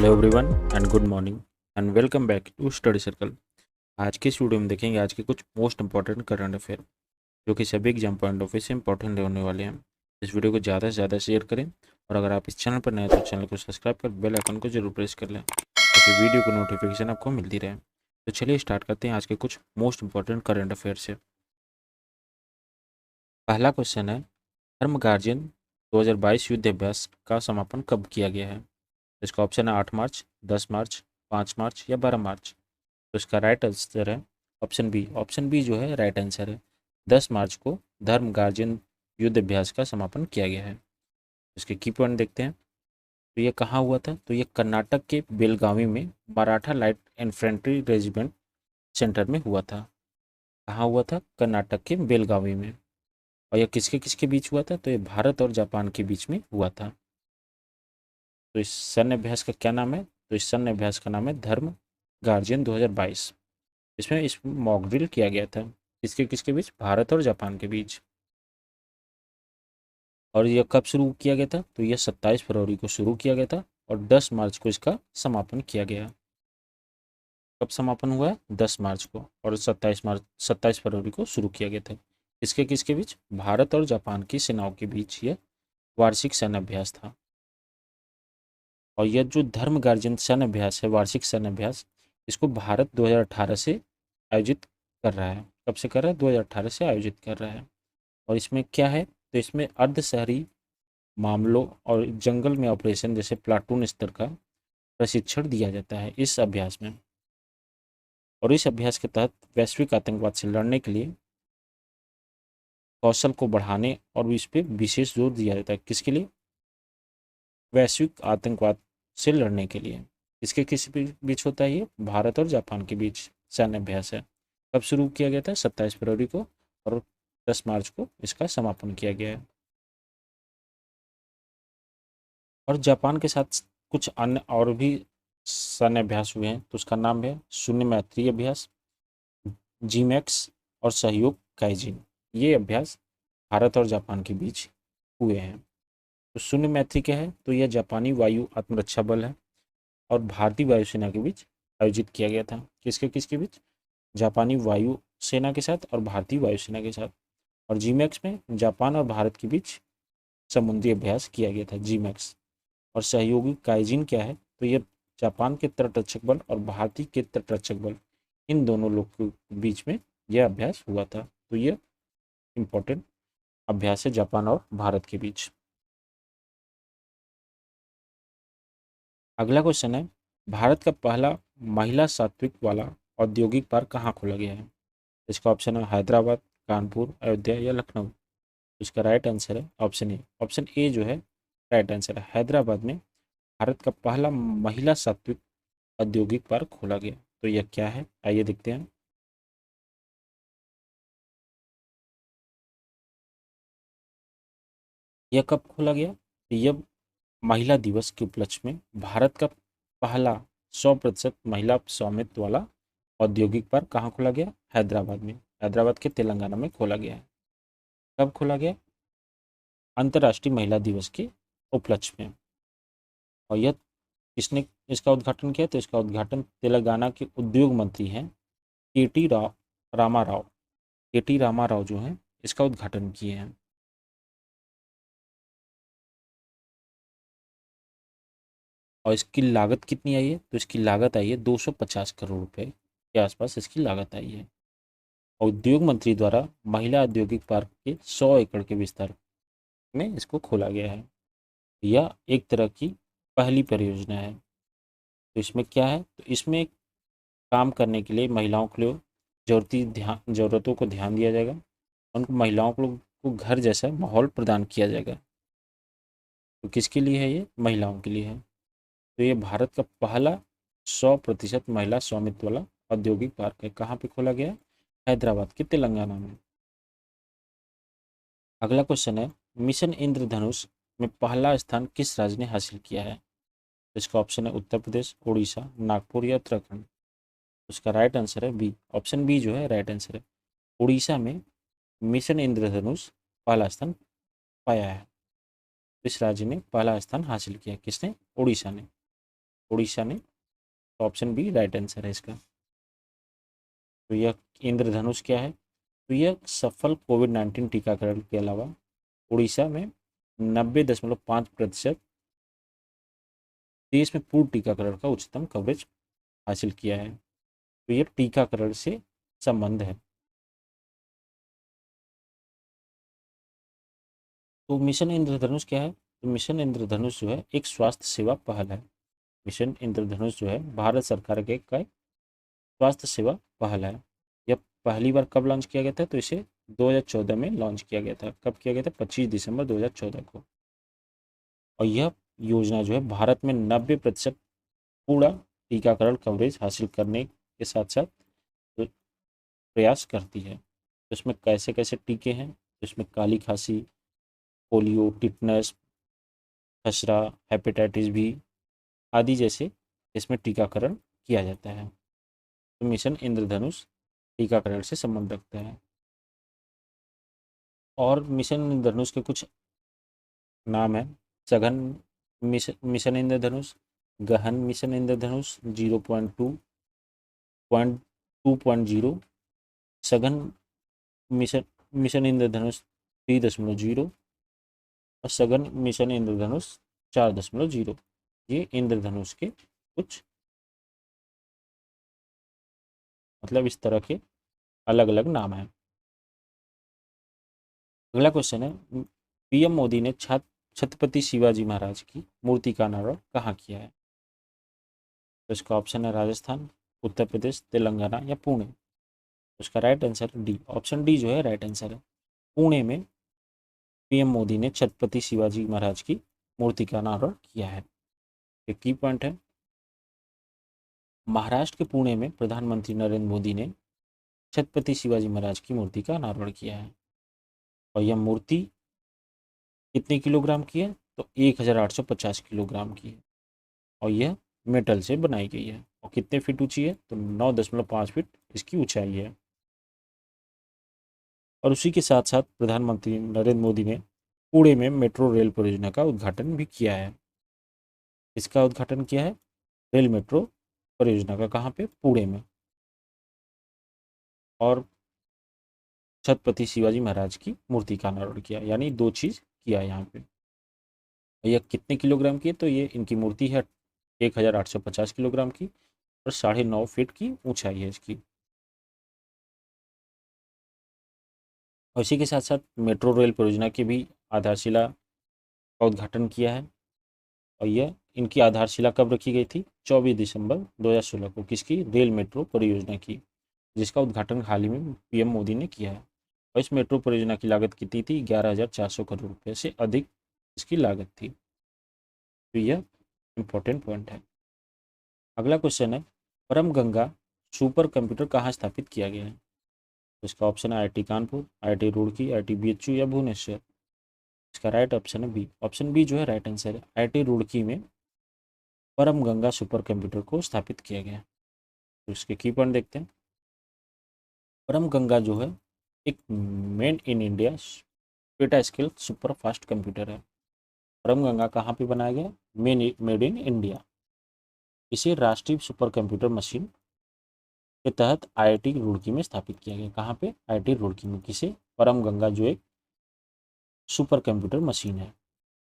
Hello everyone and good morning and welcome back to study circle. आज के इस video में देखेंगे आज के कुछ मोस्ट इंपॉर्टेंट करंट अफेयर जो कि सभी एग्जाम पॉइंट ऑफ व्यू से इंपॉर्टेंट होने वाले हैं। इस वीडियो को ज़्यादा से ज़्यादा शेयर करें और अगर आप इस चैनल पर नए हैं तो चैनल को सब्सक्राइब कर बेल आइकन को जरूर प्रेस कर लें ताकि वीडियो की नोटिफिकेशन आपको मिलती रहे। तो चलिए स्टार्ट करते हैं आज के कुछ मोस्ट इंपॉर्टेंट करंट अफेयर से। पहला क्वेश्चन है, धर्म गार्जियन 2022 युद्ध अभ्यास का समापन कब किया गया है? इसका ऑप्शन है 8 मार्च, 10 मार्च, 5 मार्च या 12 मार्च। तो इसका राइट आंसर है ऑप्शन बी। ऑप्शन बी जो है राइट आंसर है। 10 मार्च को धर्म गार्जियन युद्ध अभ्यास का समापन किया गया है। इसके की पॉइंट देखते हैं। तो ये कहाँ हुआ था? तो ये कर्नाटक के बेलगावी में Maratha light infantry regiment centre में हुआ था। कहाँ हुआ था? कर्नाटक के बेलगावी में। और यह किसके किसके बीच हुआ था? तो ये भारत और जापान के बीच में हुआ था। तो इस सैन्य अभ्यास का क्या नाम है? तो इस सैन्य अभ्यास का नाम है धर्म गार्जियन 2022। इसमें इस मॉक ड्रिल किया गया था किसके किसके बीच? भारत और जापान के बीच। और यह कब शुरू किया गया था? तो यह 27 फरवरी को शुरू किया गया था और 10 मार्च को इसका समापन किया गया। कब समापन हुआ है? 10 मार्च को, और 27 फरवरी को शुरू किया गया था। किसके किसके बीच? भारत और जापान की सेनाओं के बीच यह वार्षिक सैन्य अभ्यास था। और यह जो धर्म गार्जियन सैन्य अभ्यास है, वार्षिक सैन्य अभ्यास, इसको भारत 2018 से आयोजित कर रहा है। कब से कर रहा है? 2018 से आयोजित कर रहा है। और इसमें क्या है? तो इसमें अर्ध शहरी मामलों और जंगल में ऑपरेशन जैसे प्लाटून स्तर का प्रशिक्षण दिया जाता है इस अभ्यास में। और इस अभ्यास के तहत वैश्विक आतंकवाद से लड़ने के लिए कौशल को बढ़ाने और इस पर विशेष जोर दिया जाता है। किसके लिए? वैश्विक आतंकवाद से लड़ने के लिए। इसके किस बीच होता है? ये भारत और जापान के बीच सैन्य अभ्यास है। कब शुरू किया गया था? 27 फरवरी को, और 10 मार्च को इसका समापन किया गया है। और जापान के साथ कुछ अन्य और भी सैन्य अभ्यास हुए हैं। तो उसका नाम है शून्य मैत्री अभ्यास, जीमैक्स और सहयोग काइजिन। ये अभ्यास भारत और जापान के बीच हुए हैं। तो शून्य मैत्री क्या है? तो यह जापानी वायु आत्मरक्षा बल है और भारतीय वायुसेना के बीच आयोजित किया गया था। किसके किसके बीच? जापानी वायु सेना के साथ और भारतीय वायुसेना के साथ। और जीमैक्स में जापान और भारत के बीच समुद्री अभ्यास किया गया था, जीमैक्स। और सहयोगी काइजिन क्या है? तो ये जापान के तटरक्षक बल और भारतीय के तटरक्षक बल, इन दोनों लोग के बीच में यह अभ्यास हुआ था। तो ये इंपॉर्टेंट अभ्यास है जापान और भारत के बीच। अगला क्वेश्चन है, भारत का पहला महिला सात्विक वाला औद्योगिक पार्क कहाँ खोला गया है? इसका ऑप्शन है हैदराबाद, कानपुर, अयोध्या या लखनऊ। इसका राइट आंसर है ऑप्शन ए। ऑप्शन ए जो है राइट आंसर है। हैदराबाद में भारत का पहला महिला सात्विक औद्योगिक पार्क खोला गया। तो यह क्या है? आइए देखते हैं। यह कब खोला गया? यह महिला दिवस के उपलक्ष्य में भारत का पहला 100% महिला स्वामित्व वाला औद्योगिक पार्क कहाँ खोला गया? हैदराबाद में। हैदराबाद के तेलंगाना में खोला गया है। कब खोला गया? अंतर्राष्ट्रीय महिला दिवस के उपलक्ष्य में। और यह किसने इसका उद्घाटन किया? तो इसका उद्घाटन तेलंगाना के उद्योग मंत्री हैं रामाराव। केटी रामाराव जो हैं इसका उद्घाटन किए हैं। और इसकी लागत कितनी आई है? तो इसकी लागत आई है 250 करोड़ रुपए के आसपास इसकी लागत आई है। उद्योग मंत्री द्वारा महिला औद्योगिक पार्क के 100 एकड़ के विस्तार में इसको खोला गया है। यह एक तरह की पहली परियोजना है। तो इसमें क्या है? तो इसमें काम करने के लिए महिलाओं के लिए ज़रूरतों को ध्यान दिया जाएगा। उनको महिलाओं को घर जैसा माहौल प्रदान किया जाएगा। तो किसके लिए है? ये महिलाओं के लिए है। तो ये भारत का पहला 100% महिला स्वामित्व वाला औद्योगिक पार्क है। कहाँ पे खोला गया है? हैदराबाद के तेलंगाना में। अगला क्वेश्चन है, मिशन इंद्रधनुष में पहला स्थान किस राज्य ने हासिल किया है? इसका ऑप्शन है उत्तर प्रदेश, उड़ीसा, नागपुर या उत्तराखंड। उसका राइट आंसर है बी। ऑप्शन बी जो है राइट आंसर है। उड़ीसा में मिशन इंद्रधनुष पहला स्थान पाया है। इस राज्य ने पहला स्थान हासिल किया। किसने? उड़ीसा ने। उड़ीसा ने, तो ऑप्शन बी राइट आंसर है इसका। तो यह इंद्रधनुष क्या है? तो यह सफल कोविड-19 टीकाकरण के अलावा उड़ीसा में 90.5% देश में पूर्ण टीकाकरण का उच्चतम कवरेज हासिल किया है। तो यह टीकाकरण से संबंध है। तो मिशन इंद्रधनुष क्या है? तो मिशन इंद्रधनुष जो है एक स्वास्थ्य सेवा पहल है। मिशन इंद्रधनुष जो है भारत सरकार के एक स्वास्थ्य सेवा पहल है। यह पहली बार कब लॉन्च किया गया था? तो इसे 2014 में लॉन्च किया गया था। कब किया गया था? 25 दिसंबर 2014 को। और यह योजना जो है भारत में 90% पूरा टीकाकरण कवरेज हासिल करने के साथ साथ प्रयास करती है। तो इसमें कैसे कैसे टीके हैं? तो इसमें काली खांसी, पोलियो, टिटनस, खसरा, हेपेटाइटिस बी आदि जैसे इसमें टीकाकरण किया जाता है। तो मिशन इंद्रधनुष टीकाकरण से संबंध रखता है। और मिशन इंद्रधनुष के कुछ नाम है। सघन मिशन इंद्रधनुष, गहन मिशन इंद्रधनुष 0.2.0, सघन मिशन मिशन इंद्रधनुष 3.0 और सघन मिशन इंद्रधनुष 4.0। ये इंद्रधनुष के कुछ मतलब इस तरह के अलग अलग नाम हैं। अगला क्वेश्चन है, पीएम मोदी ने छत्रपति शिवाजी महाराज की मूर्ति का अनावरण कहाँ किया है? तो इसका ऑप्शन है राजस्थान, उत्तर प्रदेश, तेलंगाना या पुणे। तो इसका right answer D, option D जो है राइट आंसर है। पुणे में पीएम मोदी ने छत्रपति शिवाजी महाराज की मूर्ति का अनावरण किया है। एक की पॉइंट है, महाराष्ट्र के पुणे में प्रधानमंत्री नरेंद्र मोदी ने छत्रपति शिवाजी महाराज की मूर्ति का अनावरण किया है। और यह मूर्ति कितने किलोग्राम की है? तो 1850 किलोग्राम की है। और यह मेटल से बनाई गई है। और कितने फीट ऊंची है? तो 9.5 फीट इसकी ऊंचाई है। और उसी के साथ साथ प्रधानमंत्री नरेंद्र मोदी ने पुणे में मेट्रो रेल परियोजना का उद्घाटन भी किया है। इसका उद्घाटन किया है रेल मेट्रो परियोजना का, कहाँ पे? पुणे में। और छत्रपति शिवाजी महाराज की मूर्ति का अनावरण किया, यानी दो चीज़ किया है यहाँ पे। यह कितने किलोग्राम की है? तो ये इनकी मूर्ति है 1850 किलोग्राम की और 9.5 फीट की ऊंचाई है इसकी। और इसी के साथ साथ मेट्रो रेल परियोजना की भी आधारशिला का उद्घाटन किया है। और यह इनकी आधारशिला कब रखी गई थी? 24 दिसंबर 2016 को। किसकी? रेल मेट्रो परियोजना की, जिसका उद्घाटन हाल ही में पीएम मोदी ने किया है। और इस मेट्रो परियोजना की लागत कितनी थी? 11,400 करोड़ रुपये से अधिक इसकी लागत थी। तो यह इंपॉर्टेंट पॉइंट है। अगला क्वेश्चन है, परम गंगा सुपर कंप्यूटर कहाँ स्थापित किया गया है? तो इसका ऑप्शन है IIT Kanpur, IIT Roorkee, IIT BHU या भुवनेश्वर। इसका राइट ऑप्शन है बी, ऑप्शन बी जो है राइट आंसर है। आईआईटी रुड़की में परम गंगा सुपर कंप्यूटर को स्थापित किया गया। तो इसके की पॉइंट देखते हैं। परम गंगा जो है एक made in India PETA scale super fast computer है। परम गंगा कहाँ पे बनाया गया? Made in India. इसे राष्ट्रीय सुपर कंप्यूटर मशीन के तहत आईआईटी रुड़की में स्थापित किया गया। कहाँ पे? आईआईटी रुड़की में। किसे? परम गंगा जो एक सुपर कंप्यूटर मशीन है।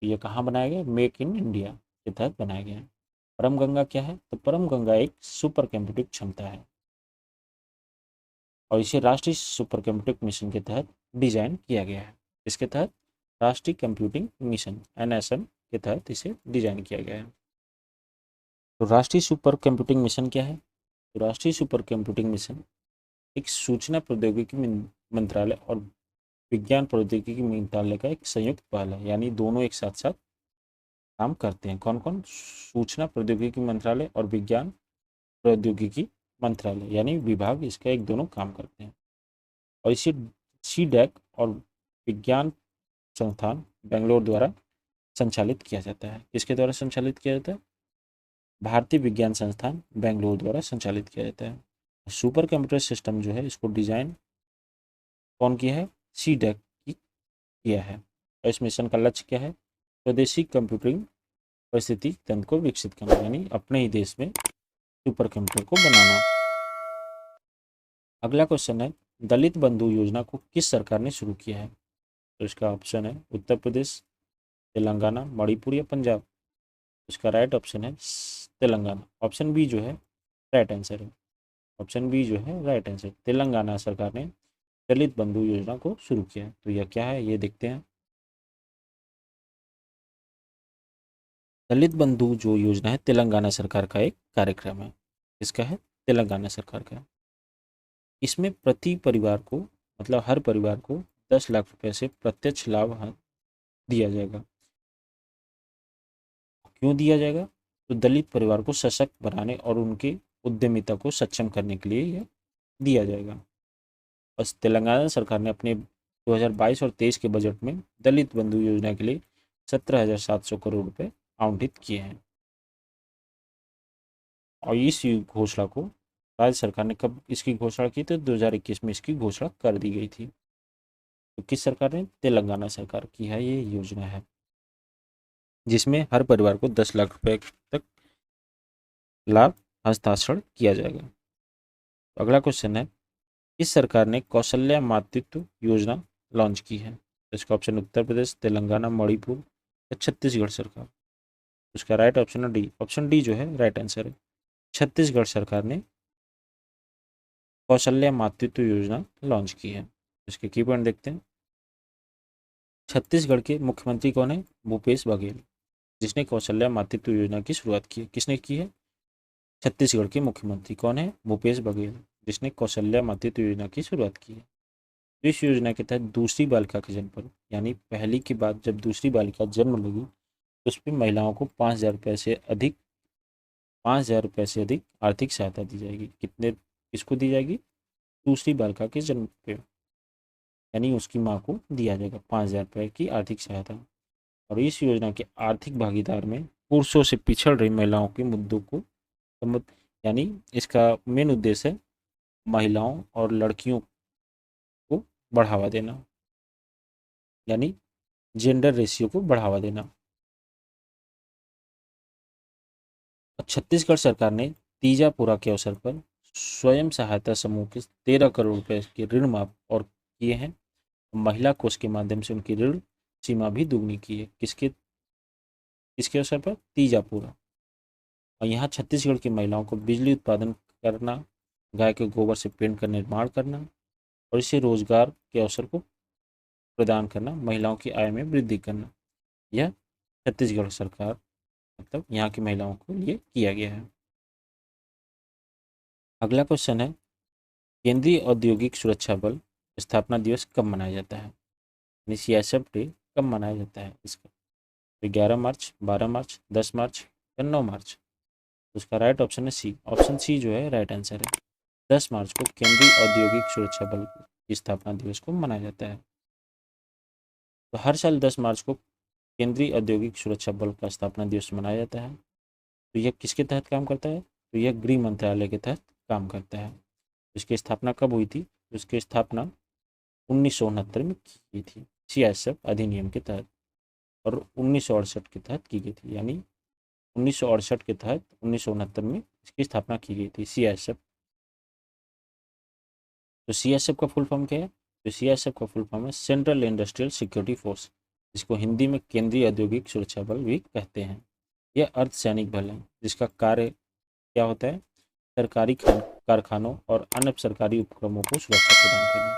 ये कहाँ बनाया गया? मेक इन इंडिया के तहत बनाया गया है। परम गंगा क्या है? तो परम गंगा एक सुपर कंप्यूटिंग क्षमता है और इसे राष्ट्रीय सुपर कंप्यूटिंग मिशन के तहत डिजाइन किया गया है। इसके तहत राष्ट्रीय कंप्यूटिंग मिशन एनएसएम के तहत इसे डिजाइन किया गया है। तो राष्ट्रीय सुपर कंप्यूटिंग मिशन क्या है? तो राष्ट्रीय सुपर कंप्यूटिंग मिशन एक सूचना प्रौद्योगिकी मंत्रालय और विज्ञान प्रौद्योगिकी मंत्रालय का एक संयुक्त पहल है, यानी दोनों एक साथ साथ काम करते हैं। कौन कौन? सूचना प्रौद्योगिकी मंत्रालय और विज्ञान प्रौद्योगिकी मंत्रालय, यानी विभाग इसका एक दोनों काम करते हैं। और इसी सीडैक और विज्ञान संस्थान बेंगलोर द्वारा संचालित किया जाता है। किसके द्वारा संचालित किया जाता है? भारतीय विज्ञान संस्थान बेंगलोर द्वारा संचालित किया जाता है। सुपर कंप्यूटर सिस्टम जो है इसको डिजाइन कौन किया है? सीडैक की किया है। और इस मिशन का लक्ष्य क्या है? स्वदेशी कंप्यूटिंग परिस्थिति तंत्र को विकसित करना, यानी अपने ही देश में सुपर कंप्यूटर को बनाना। अगला क्वेश्चन है, दलित बंधु योजना को किस सरकार ने शुरू किया है? तो इसका ऑप्शन है उत्तर प्रदेश, तेलंगाना, मणिपुर या पंजाब। इसका राइट ऑप्शन है तेलंगाना। ऑप्शन बी जो है राइट आंसर है। ऑप्शन बी जो है राइट आंसर। तेलंगाना सरकार ने दलित बंधु योजना को शुरू किया है। तो यह क्या है, ये देखते हैं। दलित बंधु जो योजना है तेलंगाना सरकार का एक कार्यक्रम है। इसका है तेलंगाना सरकार का। इसमें प्रति परिवार को, मतलब हर परिवार को 10 लाख रुपए से प्रत्यक्ष लाभ दिया जाएगा। क्यों दिया जाएगा? तो दलित परिवार को सशक्त बनाने और उनके उद्यमिता को सक्षम करने के लिए यह दिया जाएगा। बस तेलंगाना सरकार ने अपने 2022 और 23 के बजट में दलित बंधु योजना के लिए 17,700 करोड़ रुपए आवंटित किए हैं। और इस घोषणा को राज्य सरकार ने कब इसकी घोषणा की? तो 2021 में इसकी घोषणा कर दी गई थी। तो किस सरकार ने? तेलंगाना सरकार की है ये योजना है, जिसमें हर परिवार को 10 लाख रुपए तक लाभ हस्तांतरण किया जाएगा। तो अगला क्वेश्चन है, इस सरकार ने कौशल्या मातृत्व योजना लॉन्च की है? तो इसका ऑप्शन उत्तर प्रदेश, तेलंगाना, मणिपुर या छत्तीसगढ़ सरकार। उसका राइट ऑप्शन है डी। ऑप्शन डी जो है राइट आंसर है। छत्तीसगढ़ सरकार ने कौशल्या मातृत्व योजना लॉन्च की है। इसके की पॉइंट देखते हैं। छत्तीसगढ़ के मुख्यमंत्री कौन है? भूपेश बघेल, जिसने कौशल्या मातृत्व योजना की शुरुआत की है। किसने की है? छत्तीसगढ़ के मुख्यमंत्री कौन है? भूपेश बघेल, जिसने कौशल्या मातृत्व योजना की शुरुआत की है। तो इस योजना के तहत दूसरी बालिका के जन्म पर, यानी पहली के बाद जब दूसरी बालिका जन्म लेगी तो उस पर महिलाओं को 5,000 रुपये से अधिक आर्थिक सहायता दी जाएगी। कितने किसको दी जाएगी? दूसरी बालिका के जन्म पे, यानी उसकी माँ को दिया जाएगा 5,000 रुपये की आर्थिक सहायता। और इस योजना के आर्थिक भागीदार में पुरुषों से पिछड़ रही महिलाओं के मुद्दों को, यानी इसका मेन उद्देश्य है महिलाओं और लड़कियों को बढ़ावा देना, यानी जेंडर रेशियो को बढ़ावा देना। छत्तीसगढ़ सरकार ने तीजा पूरा के अवसर पर स्वयं सहायता समूह के 13 करोड़ रुपए के ऋण माफ और किए हैं। महिला कोष के माध्यम से उनकी ऋण सीमा भी दुगनी की है। किसके किसके अवसर पर? तीजा पूरा। और यहाँ छत्तीसगढ़ की महिलाओं को बिजली उत्पादन करना, गाय के गोबर से पेंट का निर्माण करना और इसे रोजगार के अवसर को प्रदान करना, महिलाओं की आय में वृद्धि करना, यह छत्तीसगढ़ सरकार, मतलब यहाँ की महिलाओं को लिए किया गया है। अगला क्वेश्चन है, केंद्रीय औद्योगिक सुरक्षा बल स्थापना दिवस कब मनाया जाता है? सीआईएसएफ डे कब मनाया जाता है इसका? तो 11 मार्च, 12 मार्च, 10 मार्च या 9 मार्च। तो उसका राइट ऑप्शन है सी। ऑप्शन सी जो है राइट आंसर है। 10 मार्च को केंद्रीय औद्योगिक सुरक्षा बल की स्थापना दिवस को मनाया जाता है। तो हर साल 10 मार्च को केंद्रीय औद्योगिक सुरक्षा बल का स्थापना दिवस मनाया जाता है। तो यह किसके तहत काम करता है? तो यह गृह मंत्रालय के तहत काम करता है। इसकी स्थापना कब हुई थी? इसकी स्थापना 1969 में की गई थी सीआईएसएफ अधिनियम के तहत, और 1968 के तहत की गई थी, यानी 1968 के तहत 1969 में इसकी स्थापना की गई थी सीआईएसएफ। तो सीआईएसएफ का फुल फॉर्म क्या है? तो सीआईएसएफ का फुल फॉर्म है सेंट्रल इंडस्ट्रियल सिक्योरिटी फोर्स, जिसको हिंदी में केंद्रीय औद्योगिक सुरक्षा बल भी कहते हैं। यह अर्धसैनिक बल है जिसका कार्य क्या होता है? सरकारी कारखानों और अन्य सरकारी उपक्रमों को सुरक्षा प्रदान करना,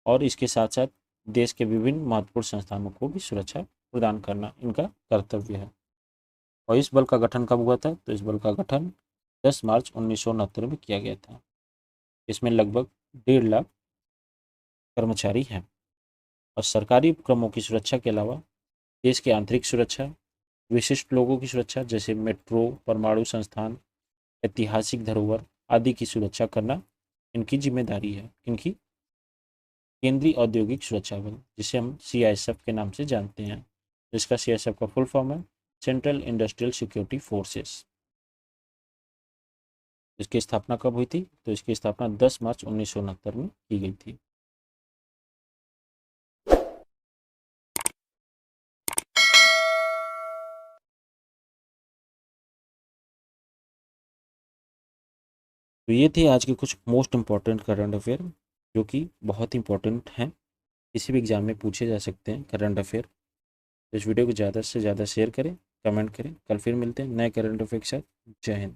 और इसके साथ साथ देश के विभिन्न महत्वपूर्ण संस्थानों को भी सुरक्षा प्रदान करना इनका कर्तव्य है। और इस बल का गठन कब हुआ था? तो इस बल का गठन 10 मार्च 1969 में किया गया था। इसमें लगभग 1.5 लाख कर्मचारी हैं, और सरकारी उपक्रमों की सुरक्षा के अलावा देश की आंतरिक सुरक्षा, विशिष्ट लोगों की सुरक्षा जैसे मेट्रो, परमाणु संस्थान, ऐतिहासिक धरोहर आदि की सुरक्षा करना इनकी जिम्मेदारी है। इनकी केंद्रीय औद्योगिक सुरक्षा बल, जिसे हम सीआईएसएफ के नाम से जानते हैं, जिसका सीआईएसएफ का फुल फॉर्म है सेंट्रल इंडस्ट्रियल सिक्योरिटी फोर्सेस। इसकी स्थापना कब हुई थी? तो इसकी स्थापना 10 मार्च 1969 में की गई थी। तो ये थे आज के कुछ मोस्ट इम्पॉर्टेंट करंट अफेयर जो कि बहुत ही इंपॉर्टेंट हैं, किसी भी एग्जाम में पूछे जा सकते हैं करंट अफेयर। तो इस वीडियो को ज़्यादा से ज़्यादा शेयर करें, कमेंट करें। कल फिर मिलते हैं नए करंट अफेयर के साथ। जय हिंद।